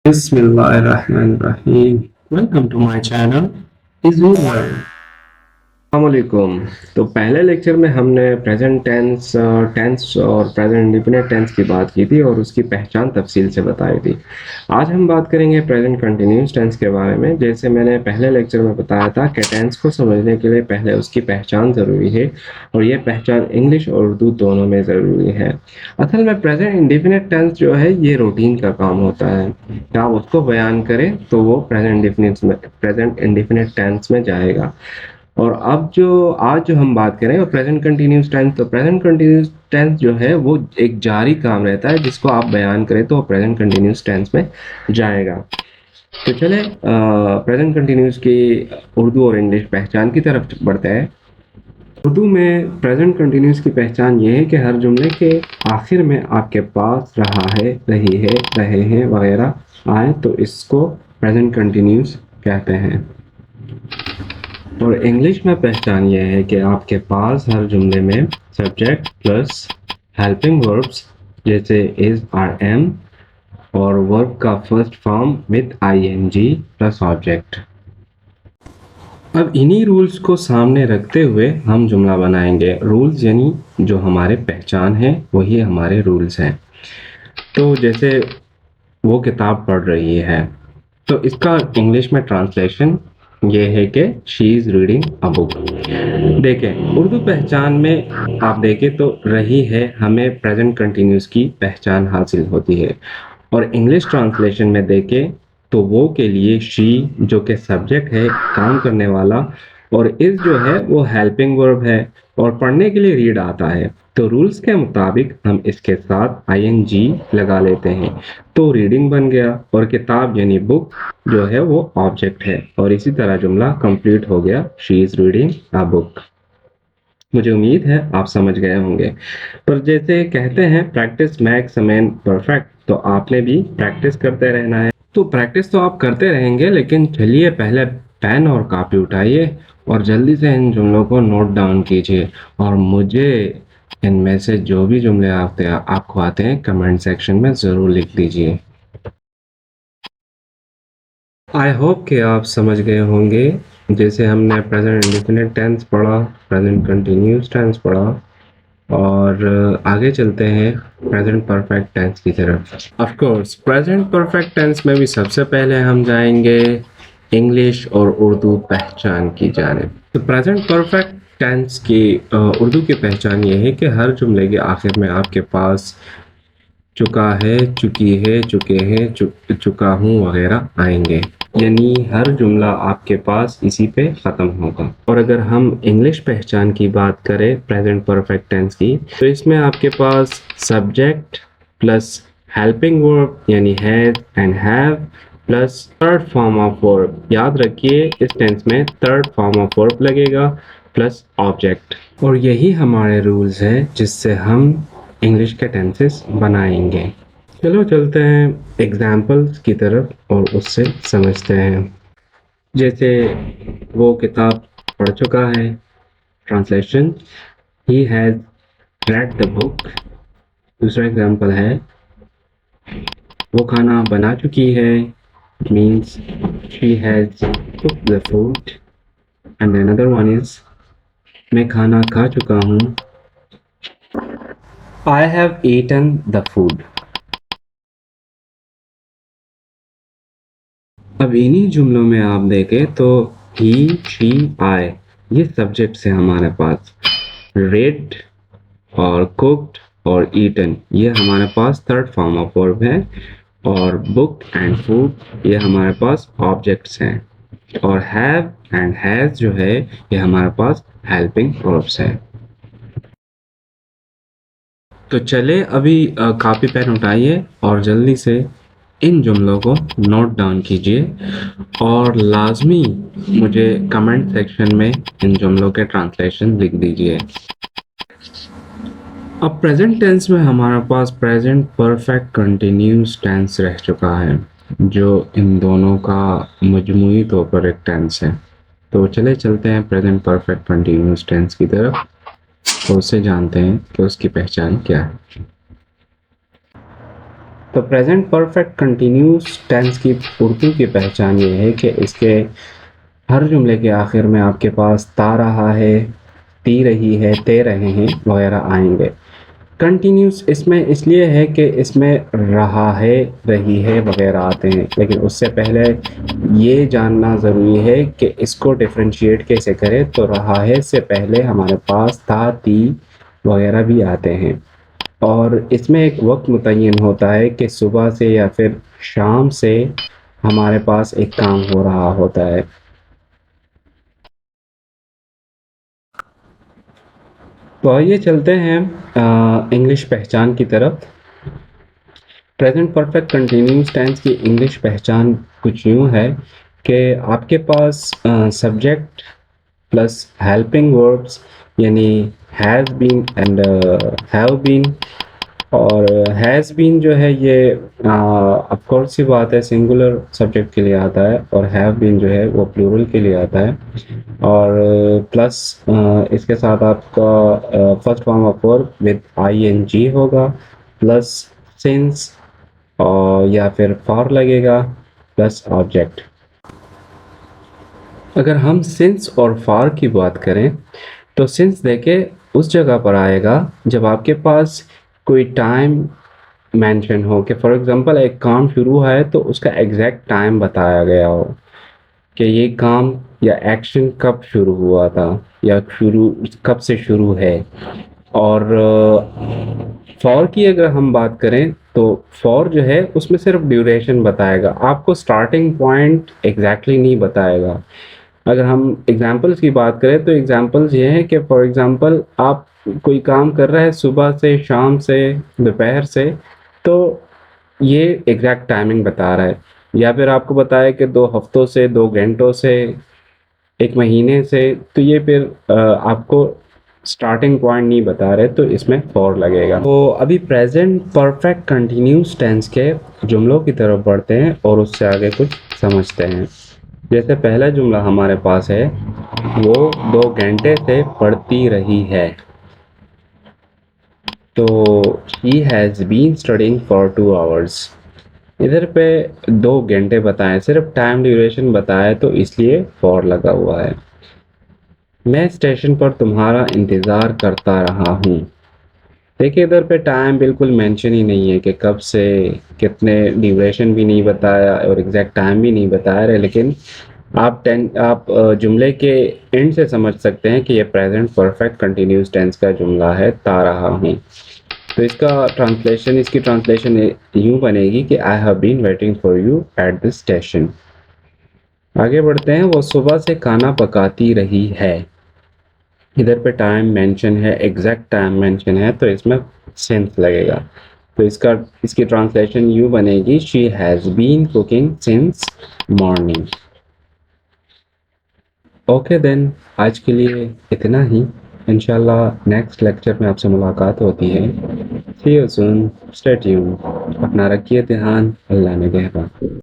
Bismillahirrahmanirrahim. Welcome to my channel. Is you learn? अस्सलामुअलैकुम। तो पहले लेक्चर में हमने प्रेजेंट टेंस टेंस और प्रेजेंट इंडिफिनिट टेंस की बात की थी और उसकी पहचान तफसील से बताई थी। आज हम बात करेंगे प्रेजेंट कंटिन्यूस टेंस के बारे में। जैसे मैंने पहले लेक्चर में बताया था कि टेंस को समझने के लिए पहले उसकी पहचान ज़रूरी है और ये पहचान इंग्लिश और उर्दू दोनों में ज़रूरी है। असल में प्रेजेंट इंडिफिनिट टेंस जो है ये रूटीन का काम होता है। क्या आप उसको बयान करें तो वो प्रेजेंट इंडिफिनिट टेंस में जाएगा। और अब जो आज जो हम बात करें वो प्रेजेंट कंटिन्यूस टेंस। तो प्रेजेंट कंटिन्यूस टेंस जो है वो एक जारी काम रहता है जिसको आप बयान करें तो प्रेजेंट कंटिन्यूस टेंस में जाएगा। तो चले प्रेजेंट कंटिन्यूस की उर्दू और इंग्लिश पहचान की तरफ बढ़ते हैं। उर्दू में प्रेजेंट कंटिन्यूस की पहचान ये है कि हर जुमले के आखिर में आपके पास रहा है, रही है, रहे हैं वगैरह आए तो इसको प्रेजेंट कंटिन्यूस कहते हैं। और इंग्लिश में पहचान यह है कि आपके पास हर जुमले में सब्जेक्ट प्लस हेल्पिंग वर्ब्स जैसे इज आर एम और वर्ब का first form with ING plus object. अब इन्हीं रूल्स को सामने रखते हुए हम जुमला बनाएंगे। रूल्स यानी जो हमारे पहचान है वही हमारे रूल्स हैं। तो जैसे वो किताब पढ़ रही है तो इसका इंग्लिश में ट्रांसलेशन ये है कि she is reading a book. देखें उर्दू पहचान में आप देखें तो रही है हमें प्रेजेंट कंटिन्यूस की पहचान हासिल होती है और इंग्लिश ट्रांसलेशन में देखें तो वो के लिए शी जो कि सब्जेक्ट है काम करने वाला और इस जो है वो हेल्पिंग वर्ब है और पढ़ने के लिए रीड आता है। तो रूल्स के मुताबिक हम इसके साथ आईएनजी लगा लेते हैं तो रीडिंग बन गया और किताब यानी बुक जो है वो ऑब्जेक्ट है और इसी तरह जुमला कंप्लीट हो गया she is reading a book. मुझे उम्मीद है आप समझ गए होंगे। पर जैसे कहते हैं practice makes a man perfect, तो आपने भी प्रैक्टिस करते रहना है। तो प्रैक्टिस तो आप करते रहेंगे लेकिन चलिए पहले पेन और कॉपी उठाइए और जल्दी से इन जुमलों को नोट डाउन कीजिए और मुझे इनमें से जो भी जुमले आपको आते हैं कमेंट सेक्शन में ज़रूर लिख दीजिए। आई होप कि आप समझ गए होंगे। जैसे हमने प्रेजेंट इंडेफिनिट टेंस पढ़ा, प्रेजेंट कंटिन्यूस टेंस पढ़ा और आगे चलते हैं प्रेजेंट परफेक्ट टेंस की तरफ। Of course present perfect tense में भी सबसे पहले हम जाएंगे इंग्लिश और उर्दू पहचान की जानिब। तो प्रेजेंट परफेक्ट टेंस की उर्दू की पहचान ये है कि हर जुमले के आखिर में आपके पास चुका है, चुकी है, चुके हैं, चुका हूँ वगैरह आएंगे। यानी हर जुमला आपके पास इसी पे ख़त्म होगा। और अगर हम इंग्लिश पहचान की बात करें प्रेजेंट परफेक्ट टेंस की तो इसमें आपके पास सब्जेक्ट प्लस हेल्पिंग वर्ब यानी has and have plus third form of verb. याद रखिए इस टेंस में थर्ड फॉर्म ऑफ वर्ब लगेगा प्लस ऑब्जेक्ट। और यही हमारे रूल्स हैं जिससे हम इंग्लिश के टेंसेस बनाएंगे। चलो चलते हैं एग्जाम्पल्स की तरफ और उससे समझते हैं। जैसे वो किताब पढ़ चुका है, translation he has read the book. दूसरा एग्जाम्पल है वो खाना बना चुकी है, means she has cooked the food. And another one is मैं खाना खा चुका हूँ, I have eaten the food. अब इन्हीं जुमलों में आप देखें तो ही शी आई ये सब्जेक्ट्स है हमारे पास। रेड और कुक्ड और ईटन ये हमारे पास थर्ड फॉर्म ऑफ वर्ब है और बुक एंड फूड ये हमारे पास ऑब्जेक्ट्स हैं और हैव एंड हैज जो है ये हमारे पास हेल्पिंग वर्ब्स है। तो चले अभी कॉपी पेन उठाइए और जल्दी से इन जुमलों को नोट डाउन कीजिए और लाजमी मुझे कमेंट सेक्शन में इन जुमलों के ट्रांसलेशन लिख दीजिए। अब प्रेजेंट टेंस में हमारे पास प्रेजेंट परफेक्ट कंटिन्यूस टेंस रह चुका है जो इन दोनों का मजमूई तौर पर एक टेंस है। तो चले चलते हैं प्रेजेंट परफेक्ट कंटिन्यूस टेंस की तरफ और उससे जानते हैं कि उसकी पहचान क्या है। तो प्रेजेंट परफेक्ट कंटिन्यूस टेंस की उर्दू की पहचान ये है कि इसके हर जुमले के आखिर में आपके पास ता रहा है, ती रही है, ते रहे हैं वगैरह आएंगे। कंटिन्यूस इसमें इसलिए है कि इसमें रहा है, रही है वगैरह आते हैं, लेकिन उससे पहले ये जानना ज़रूरी है कि इसको डिफरेंशिएट कैसे करें। तो रहा है से पहले हमारे पास था, ती वगैरह भी आते हैं, और इसमें एक वक्त मुतय्यन होता है कि सुबह से या फिर शाम से हमारे पास एक काम हो रहा होता है। तो आइए चलते हैं इंग्लिश पहचान की तरफ। प्रेजेंट परफेक्ट कंटिन्यूस टेंस की इंग्लिश पहचान कुछ यूँ है कि आपके पास सब्जेक्ट प्लस हेल्पिंग वर्ब्स यानी has been and have been, और हैज़ बीन जो है ये ऑफ कोर्स सी बात है सिंगुलर सब्जेक्ट के लिए आता है, और हैव बीन जो है वो प्लूरल के लिए आता है। और प्लस इसके साथ आपका first form of verb with ING होगा, प्लस सिंस और या फिर फॉर लगेगा, प्लस ऑब्जेक्ट। अगर हम सिंस और फॉर की बात करें तो सिंस देखे उस जगह पर आएगा जब आपके पास कोई टाइम मेंशन हो, कि फॉर एग्जांपल एक काम शुरू है तो उसका एग्जैक्ट टाइम बताया गया हो कि ये काम या एक्शन कब शुरू हुआ था या शुरू कब से शुरू है। और फॉर की अगर हम बात करें तो फॉर जो है उसमें सिर्फ ड्यूरेशन बताएगा, आपको स्टार्टिंग पॉइंट एग्जैक्टली नहीं बताएगा। अगर हम एग्जांपल्स की बात करें तो एग्जांपल्स ये हैं कि फॉर एग्जांपल आप कोई काम कर रहे हैं सुबह से, शाम से, दोपहर से, तो ये एग्जैक्ट टाइमिंग बता रहा है। या फिर आपको बताया कि 2 हफ्तों से, 2 घंटों से, 1 महीने से, तो ये फिर आपको स्टार्टिंग पॉइंट नहीं बता रहे, तो इसमें फॉर लगेगा। तो अभी प्रेजेंट परफेक्ट कंटिन्यूस टेंस के जुमलों की तरफ बढ़ते हैं और उससे आगे कुछ समझते हैं। जैसे पहला जुमला हमारे पास है, वो 2 घंटे से पढ़ती रही है। तो she has been studying for 2 hours. इधर पे 2 घंटे बताएं, सिर्फ टाइम ड्यूरेशन बताया, तो इसलिए फॉर लगा हुआ है। मैं स्टेशन पर तुम्हारा इंतज़ार करता रहा हूँ। देखिए इधर पे टाइम बिल्कुल मेंशन ही नहीं है कि कब से, कितने, ड्यूरेशन भी नहीं बताया और एग्जैक्ट टाइम भी नहीं बताया रहे, लेकिन आप जुमले के एंड से समझ सकते हैं कि ये प्रेजेंट परफेक्ट कंटिन्यूस टेंस का जुमला है, ता रहा हूँ। तो इसकी ट्रांसलेशन यूँ बनेगी कि I have been waiting for you at this station. आगे बढ़ते हैं, वो सुबह से खाना पकाती रही है। इधर पे टाइम मेंशन है, एग्जैक्ट टाइम मेंशन है, तो इसमें सिंस लगेगा। तो इसकी ट्रांसलेशन यूँ बनेगी, she has been cooking since morning. Okay then, आज के लिए इतना ही। इंशाल्लाह नेक्स्ट लेक्चर में आपसे मुलाकात होती है। सी यू सून, स्टे ट्यून्ड। अपना रखिए ध्यान, अल्लाह ने कहना।